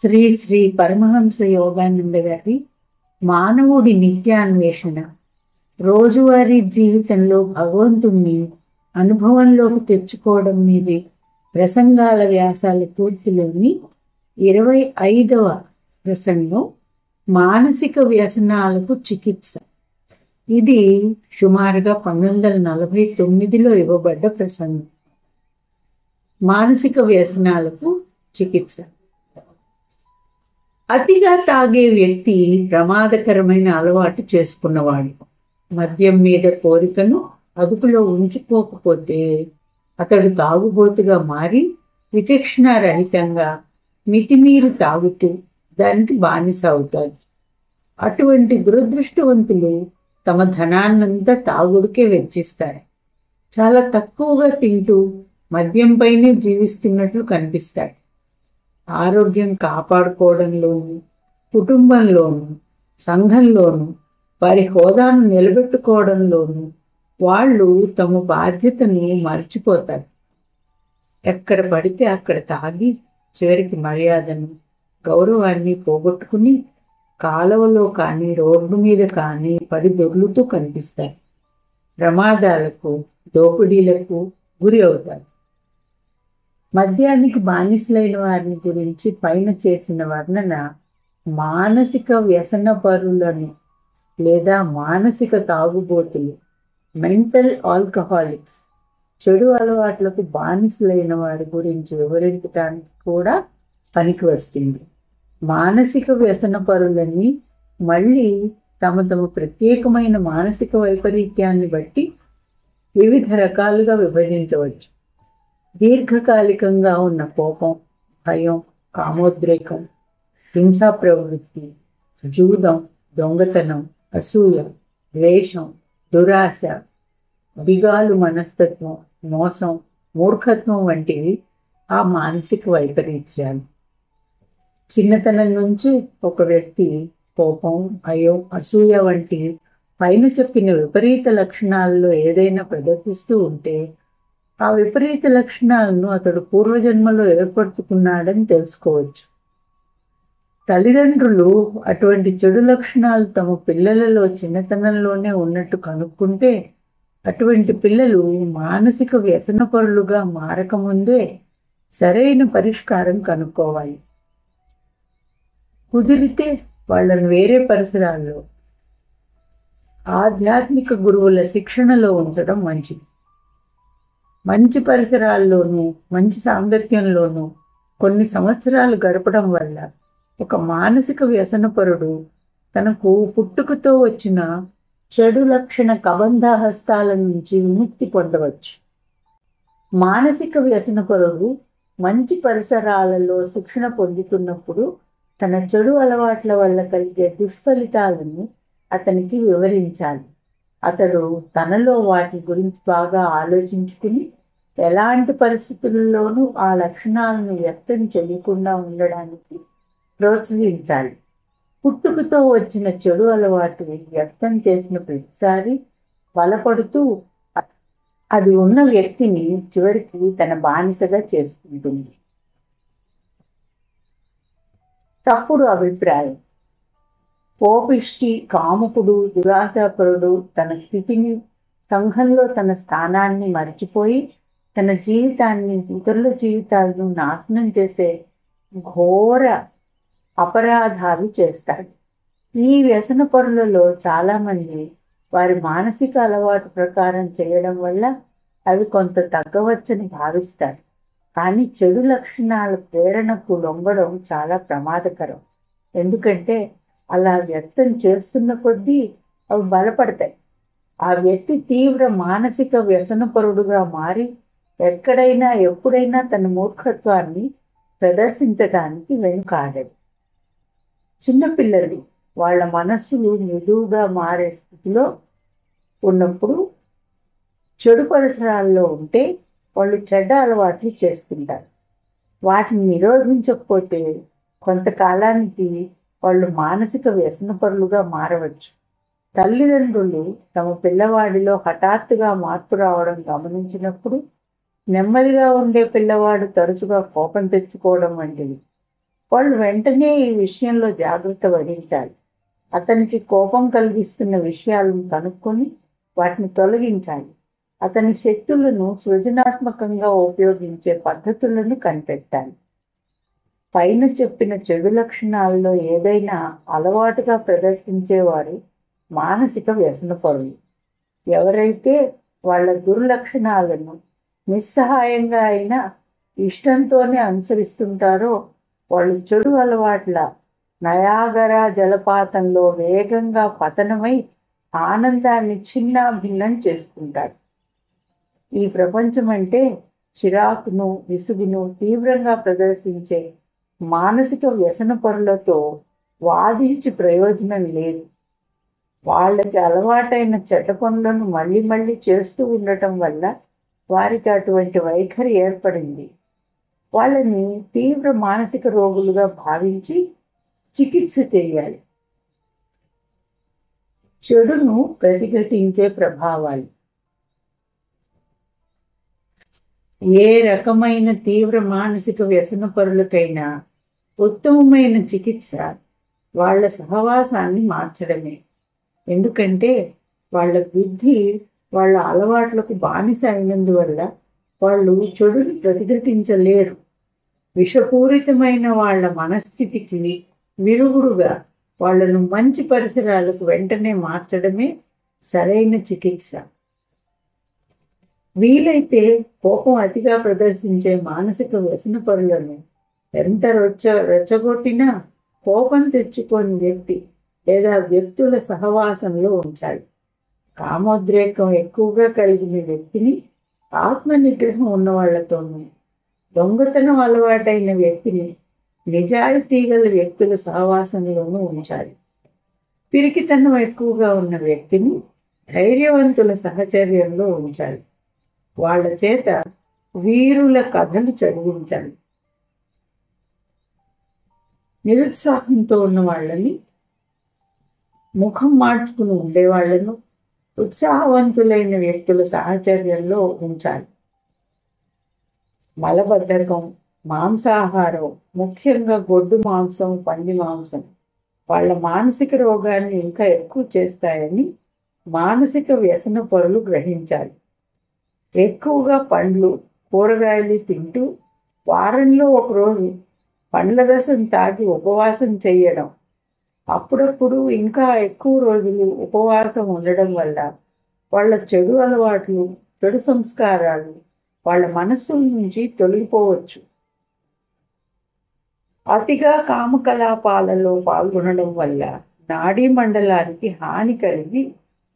శ్రీ శ్రీ పరమహంస యోగానంద గారి మానవుడి నిత్యాన్వేషణ, రోజువారీ జీవితంలో భగవంతుణ్ణి అనుభవంలోకి తెచ్చుకోవడం మీది ప్రసంగాల వ్యాసాల పూర్తిలోని 25వ ప్రసంగం మానసిక వ్యసనాలకు చికిత్స. ఇది సుమారుగా 1949లో ఇవ్వబడ్డ ప్రసంగం. మానసిక వ్యసనాలకు చికిత్స. అతిగా తాగే వ్యక్తి ప్రమాదకరమైన అలవాటు చేసుకున్నవాడు. మద్యం మీద కోరికను అదుపులో ఉంచుకోకపోతే అతడు తాగుబోతుగా మారి విచక్షణారహితంగా మితిమీరి తాగుతూ దానికి బానిస అవుతాడు. అటువంటి దురదృష్టవంతులు తమ ధనాన్నంతా తాగుడికే వెచ్చిస్తారు. చాలా తక్కువగా తింటూ మద్యంపైనే జీవిస్తున్నట్లు కనిపిస్తారు. ఆరోగ్యం కాపాడుకోవడంలోనూ, కుటుంబంలోనూ, సంఘంలోనూ వారి హోదాను నిలబెట్టుకోవడంలోనూ వాళ్ళు తమ బాధ్యతను మర్చిపోతారు. ఎక్కడ పడితే అక్కడ తాగి చివరికి మర్యాదను, గౌరవాన్ని పోగొట్టుకుని కాలువలో కానీ రోడ్డు మీద కానీ పడి దొర్లుతూ కనిపిస్తారు. ప్రమాదాలకు, దోపిడీలకు గురి అవుతారు. మద్యానికి బానిసలైన వారిని గురించి పైన చేసిన వర్ణన మానసిక వ్యసనపరులను లేదా మానసిక తాగుబోతులు, మెంటల్ ఆల్కహాలిక్స్, చెడు అలవాట్లకు బానిసలైన వారి గురించి వివరించడానికి కూడా పనికి వస్తుంది. మానసిక వ్యసనపరులని మళ్ళీ తమ ప్రత్యేకమైన మానసిక వైపరీత్యాన్ని బట్టి వివిధ రకాలుగా విభజించవచ్చు. దీర్ఘకాలికంగా ఉన్న కోపం, భయం, కామోద్రేకం, హింసా ప్రవృత్తి, జూదం, దొంగతనం, అసూయ, ద్వేషం, దురాశ, బిగాలు మనస్తత్వం, మోసం, మూర్ఖత్వం వంటివి ఆ మానసిక వైపరీత్యాలు. చిన్నతనం నుంచి ఒక వ్యక్తి కోపం, భయం, అసూయ వంటి పైన చెప్పిన విపరీత లక్షణాల్లో ఏదైనా ప్రదర్శిస్తూ ఉంటే ఆ విపరీత లక్షణాలను అతడు పూర్వజన్మలో ఏర్పరచుకున్నాడని తెలుసుకోవచ్చు. తల్లిదండ్రులు అటువంటి చెడు లక్షణాలు తమ పిల్లలలో చిన్నతనంలోనే ఉన్నట్టు కనుక్కుంటే అటువంటి పిల్లలు మానసిక వ్యసనపరులుగా మారకముందే సరైన పరిష్కారం కనుక్కోవాలి. కుదిరితే వాళ్ళను వేరే పరిసరాల్లో ఆధ్యాత్మిక గురువుల శిక్షణలో ఉంచడం మంచిది. మంచి పరిసరాల్లోనూ మంచి సాంగత్యంలోనూ కొన్ని సంవత్సరాలు గడపడం వల్ల ఒక మానసిక వ్యసనపరుడు తనకు పుట్టుకతో వచ్చిన చెడు లక్షణ కబంధహస్తాల నుంచి విముక్తి పొందవచ్చు. మానసిక వ్యసనపరుడు మంచి పరిసరాలలో శిక్షణ పొందుతున్నప్పుడు తన చెడు అలవాట్ల వల్ల కలిగే దుష్ఫలితాలను అతనికి వివరించాలి. అతడు తనలో వాటి గురించి బాగా ఆలోచించుకుని ఎలాంటి పరిస్థితుల్లోనూ ఆ లక్షణాలను వ్యక్తం చేయకుండా ఉండడానికి ప్రోత్సహించాలి. పుట్టుకతో వచ్చిన చెడు అలవాటు వ్యక్తం చేసిన ప్రతిసారి బలపడుతూ అది ఉన్న వ్యక్తిని చివరికి తన బానిసగా చేసుకుంటుంది. తప్పుడు అభిప్రాయం. కోపిష్టి, కాముకుడు, దురాశాపరుడు తన స్థితిని, సంఘంలో తన స్థానాన్ని మర్చిపోయి తన జీవితాన్ని, ఇతరుల జీవితాలను నాశనం చేసే ఘోర అపరాధాలు చేస్తాడు. ఈ వ్యసనపరులలో చాలామంది వారి మానసిక అలవాటు ప్రకారం చేయడం వల్ల అవి కొంత తగ్గవచ్చని భావిస్తారు. కానీ చెడు లక్షణాల ప్రేరణకు లొంగడం చాలా ప్రమాదకరం. ఎందుకంటే అలా వ్యక్తం చేస్తున్న కొద్దీ అవి బలపడతాయి. ఆ వ్యక్తి తీవ్ర మానసిక వ్యసనపరుడుగా మారి ఎక్కడైనా ఎప్పుడైనా తన మూర్ఖత్వాన్ని ప్రదర్శించడానికి వెనుకాడడు. చిన్నపిల్లలు వాళ్ళ మనస్సులు మృదువుగా మారే స్థితిలో ఉన్నప్పుడు చెడు పరిసరాల్లో ఉంటే వాళ్ళు చెడ్డ అలవాట్లు చేస్తుంటారు. వాటిని నిరోధించకపోతే కొంతకాలానికి వాళ్ళు మానసిక వ్యసనపరులుగా మారవచ్చు. తల్లిదండ్రులు తమ పిల్లవాడిలో హఠాత్తుగా మార్పు రావడం గమనించినప్పుడు నెమ్మదిగా ఉండే పిల్లవాడు తరచుగా కోపం తెచ్చుకోవడం వంటివి వాళ్ళు వెంటనే ఈ విషయంలో జాగ్రత్త వహించాలి. అతనికి కోపం కలిగిస్తున్న విషయాలను కనుక్కొని వాటిని తొలగించాలి. అతని శక్తులను సృజనాత్మకంగా ఉపయోగించే పద్ధతులను కనిపెట్టాలి. పైన చెప్పిన చెడు లక్షణాల్లో ఏదైనా అలవాటుగా ప్రదర్శించేవారు మానసిక వ్యసనపరులు. ఎవరైతే వాళ్ళ దుర్లక్షణాలను నిస్సహాయంగా అయినా ఇష్టంతోనే అనుసరిస్తుంటారో వాళ్ళు చెడు అలవాట్ల నయాగరా జలపాతంలో వేగంగా పతనమై ఆనందాన్ని చిన్నాభిన్నం చేసుకుంటారు. ఈ ప్రపంచం అంటే చిరాకును, విసుగును తీవ్రంగా ప్రదర్శించే మానసిక వ్యసనపరులతో వాదించి ప్రయోజనం లేదు. వాళ్ళకి అలవాటైన చెడ్డ పనులను మళ్ళీ మళ్ళీ చేస్తూ ఉండటం వల్ల వారికి అటువంటి వైఖరి ఏర్పడింది. వాళ్ళని తీవ్ర మానసిక రోగులుగా భావించి చికిత్స చేయాలి. చెడును ప్రతిఘటించే ప్రభావాలు. ఏ రకమైన తీవ్ర మానసిక వ్యసనపరులకైనా ఉత్తమమైన చికిత్స వాళ్ళ సహవాసాన్ని మార్చడమే. ఎందుకంటే వాళ్ళ బుద్ధి వాళ్ళ అలవాట్లకు బానిస అయినందువల్ల వాళ్ళు చెడును ప్రతిఘటించలేరు. విషపూరితమైన వాళ్ళ మనస్థితికి విరుగుడుగా వాళ్ళను మంచి పరిసరాలకు వెంటనే మార్చడమే సరైన చికిత్స. వీలైతే కోపం అతిగా ప్రదర్శించే మానసిక వ్యసనపరులను ఎంత రెచ్చగొట్టినా కోపం తెచ్చుకోని వ్యక్తి లేదా వ్యక్తుల సహవాసంలో ఉంచాలి. కామోద్రేకం ఎక్కువగా కలిగిన వ్యక్తిని ఆత్మనిగ్రహం ఉన్నవాళ్లతోనూ, దొంగతనం అలవాటైన వ్యక్తిని నిజాయితీ గల వ్యక్తుల సహవాసంలోనూ ఉంచాలి. పిరికితనం ఎక్కువగా ఉన్న వ్యక్తిని ధైర్యవంతుల సహచర్యంలో ఉంచాలి. వాళ్ళ చేత వీరుల కథలు చదివించాలి. నిరుత్సాహంతో ఉన్న వాళ్ళని, ముఖం మార్చుకుని ఉండేవాళ్లను ఉత్సాహవంతులైన వ్యక్తుల సాహచర్యంలో ఉంచాలి. మలబద్ధకం, మాంసాహారం, ముఖ్యంగా గొడ్డు మాంసం, పంది మాంసం వాళ్ళ మానసిక రోగాన్ని ఇంకా ఎక్కువ చేస్తాయని మానసిక వ్యసన పరులు గ్రహించాలి. ఎక్కువగా పండ్లు, కూరగాయలు తింటూ వారంలో ఒకరోజు పండ్ల రసం తాగి ఉపవాసం చేయడం, అప్పుడప్పుడు ఇంకా ఎక్కువ రోజులు ఉపవాసం ఉండడం వల్ల వాళ్ళ చెడు అలవాట్లు, చెడు సంస్కారాలు వాళ్ళ మనస్సుల నుంచి తొలగిపోవచ్చు. అతిగా కామకలాపాలలో పాల్గొనడం వల్ల నాడీ మండలానికి హాని కలిగి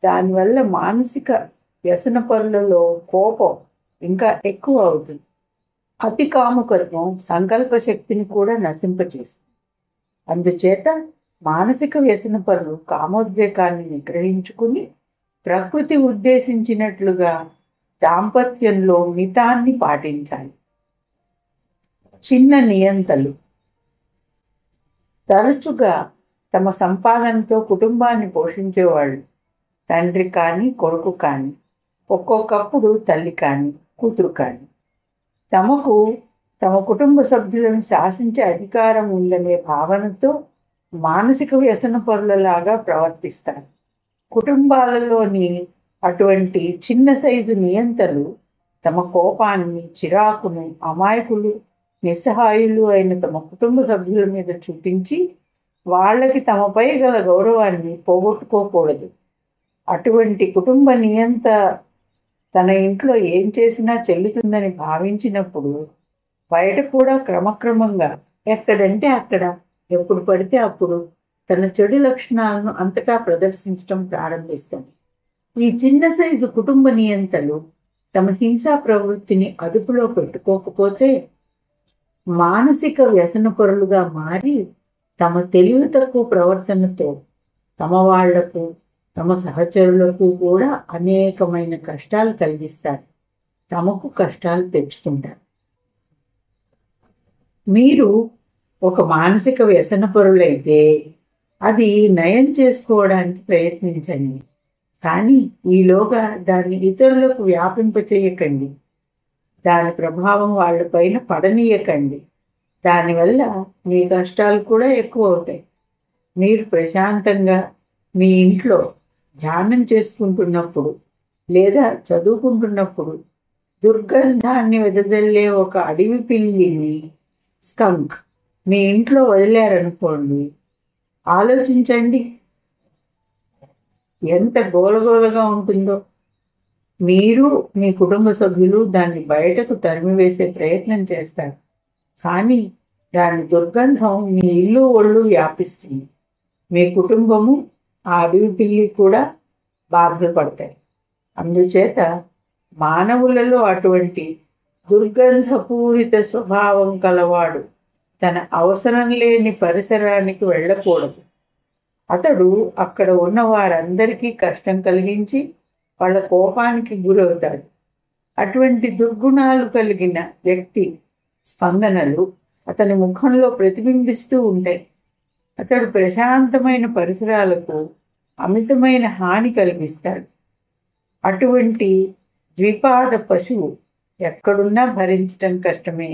దానివల్ల మానసిక వ్యసన పనులలో కోపం ఇంకా ఎక్కువ అవుతుంది. అతి కాముకత్వం సంకల్ప శక్తిని కూడా నశింపచేస్తుంది. అందుచేత మానసిక వ్యసన పనులు కామోద్రేకాన్ని నిగ్రహించుకుని ప్రకృతి ఉద్దేశించినట్లుగా దాంపత్యంలో మితాన్ని పాటించాలి. చిన్న నియంతలు తరచుగా తమ సంపాదనతో కుటుంబాన్ని పోషించేవాళ్ళు తండ్రి కానీ కొడుకు కానీ, ఒక్కొక్కప్పుడు తల్లి కానీ కూతురు కానీ, తమకు తమ కుటుంబ సభ్యులను శాసించే అధికారం ఉందనే భావనతో మానసిక వ్యసన పరులలాగా ప్రవర్తిస్తారు. కుటుంబాలలోని అటువంటి చిన్న సైజు నియంతలు తమ కోపాన్ని, చిరాకును అమాయకులు, నిస్సహాయులు అయిన తమ కుటుంబ సభ్యుల మీద చూపించి వాళ్ళకి తమపై గల గౌరవాన్ని పోగొట్టుకోకూడదు. అటువంటి కుటుంబ నియంత తన ఇంట్లో ఏం చేసినా చెల్లుతుందని భావించినప్పుడు బయట కూడా క్రమక్రమంగా ఎక్కడంటే అక్కడ, ఎప్పుడు పడితే అప్పుడు తన చెడు లక్షణాలను అంతటా ప్రదర్శించడం ప్రారంభిస్తాడు. ఈ చిన్న సైజు కుటుంబ నియంతలు తమ హింసా ప్రవృత్తిని అదుపులో పెట్టుకోకపోతే మానసిక వ్యసనపరులుగా మారి తమ తెలివి తక్కువ ప్రవర్తనతో తమ వాళ్లకు, తమ సహచరులకు కూడా అనేకమైన కష్టాలు కలిగిస్తారు. తమకు కష్టాలు తెచ్చుకుంటారు. మీరు ఒక మానసిక వ్యసనపరులైతే అది నయం చేసుకోవడానికి ప్రయత్నించండి. కానీ ఈలోగా దాన్ని ఇతరులకు వ్యాపింపచేయకండి. దాని ప్రభావం వాళ్ళపైన పడనీయకండి. దానివల్ల మీ కష్టాలు కూడా ఎక్కువ అవుతాయి. మీరు ప్రశాంతంగా మీ ఇంట్లో ధ్యానం చేసుకుంటున్నప్పుడు లేదా చదువుకుంటున్నప్పుడు దుర్గంధాన్ని వెదజల్లే ఒక అడవి పిల్లిని, స్కంక్, మీ ఇంట్లో వదిలారనుకోండి, ఆలోచించండి ఎంత గోలగోలగా ఉంటుందో. మీరు మీ కుటుంబ సభ్యులు దాన్ని బయటకు తరిమివేసే ప్రయత్నం చేస్తారు, కానీ దాని దుర్గంధం మీ ఇల్లు ఒళ్ళు వ్యాపిస్తుంది. మీ కుటుంబము, ఆ అడవి పిల్లి కూడా బాధలు పడతాయి. అందుచేత మానవులలో అటువంటి దుర్గంధపూరిత స్వభావం కలవాడు తన అవసరం లేని పరిసరానికి వెళ్ళకూడదు. అతడు అక్కడ ఉన్న వారందరికీ కష్టం కలిగించి వాళ్ళ కోపానికి గురవుతాడు. అటువంటి దుర్గుణాలు కలిగిన వ్యక్తి స్పందనలు అతని ముఖంలో ప్రతిబింబిస్తూ ఉంటాయి. అతడు ప్రశాంతమైన పరిసరాలకు అమితమైన హాని కలిగిస్తాడు. అటువంటి ద్విపాద పశువు ఎక్కడున్నా భరించటం కష్టమే.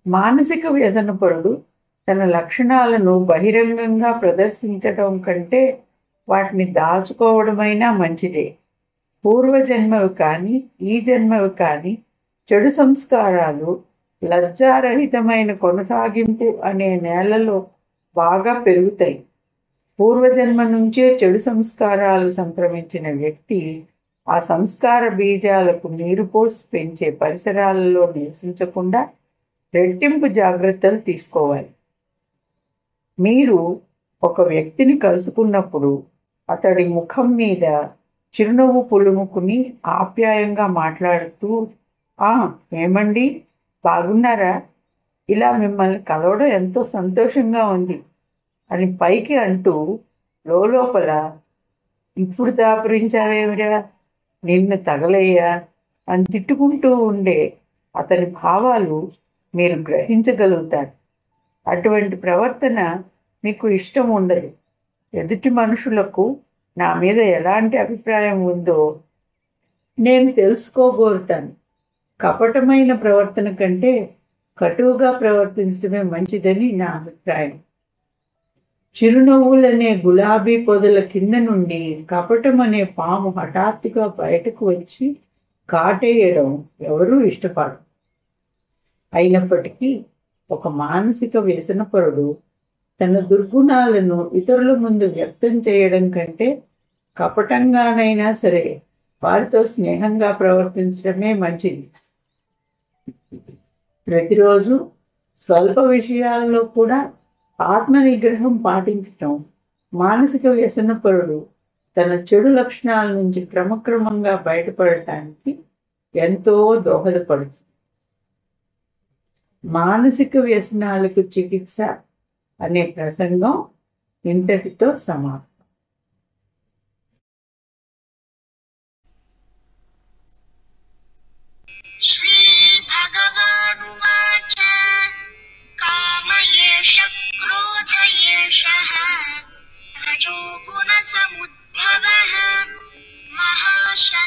మానసిక వ్యసనపరుడు తన లక్షణాలను బహిరంగంగా ప్రదర్శించడం కంటే వాటిని దాచుకోవడమైనా మంచిదే. పూర్వజన్మవి కానీ ఈ జన్మవి కానీ చెడు సంస్కారాలు లజ్జారహితమైన కొనసాగింపు అనే నేలలో బాగా పెరుగుతాయి. పూర్వజన్మ నుంచే చెడు సంస్కారాలు సంక్రమించిన వ్యక్తి ఆ సంస్కార బీజాలకు నీరు పోసి పెంచే పరిసరాలలో నివసించకుండా రెట్టింపు జాగ్రత్తలు తీసుకోవాలి. మీరు ఒక వ్యక్తిని కలుసుకున్నప్పుడు అతడి ముఖం మీద చిరునవ్వు పులుముకుని ఆప్యాయంగా మాట్లాడుతూ, ఏమండి, బాగున్నారా? ఇలా మిమ్మల్ని కలవడం ఎంతో సంతోషంగా ఉంది అని పైకి అంటూ లోపల, ఇప్పుడు దాపురించావేమిరా, నిన్ను తగలయ్యా అని తిట్టుకుంటూ ఉండే అతని భావాలు మీరు గ్రహించగలుగుతారు. అటువంటి ప్రవర్తన మీకు ఇష్టం ఉండదు. ఎదుటి మనుషులకు నా మీద ఎలాంటి అభిప్రాయం ఉందో నేను తెలుసుకోగోరుతాను. కపటమైన ప్రవర్తన కంటే కటువుగా ప్రవర్తించడమే మంచిదని నా అభిప్రాయం. చిరునవ్వులనే గులాబీ పొదల కింద నుండి కపటం అనే పాము హఠాత్తుగా బయటకు వచ్చి కాటేయడం ఎవరూ ఇష్టపడరు. అయినప్పటికీ ఒక మానసిక వ్యసనపరుడు తన దుర్గుణాలను ఇతరుల ముందు వ్యక్తం చేయడం కంటే కపటంగానైనా సరే వారితో స్నేహంగా ప్రవర్తించడమే మంచిది. ప్రతిరోజు స్వల్ప విషయాల్లో కూడా ఆత్మనిగ్రహం పాటించటం మానసిక వ్యసనపరుడు తన చెడు లక్షణాల నుంచి క్రమక్రమంగా బయటపడటానికి ఎంతో దోహదపడుతుంది. మానసిక వ్యసనాలకు చికిత్స అనే ప్రసంగం ఇంతటితో సమాప్తం. శ్రీ భగవానువాచ కామ ఏష క్రోధ ఏషః రజో గుణ సముద్భవః మహాశయ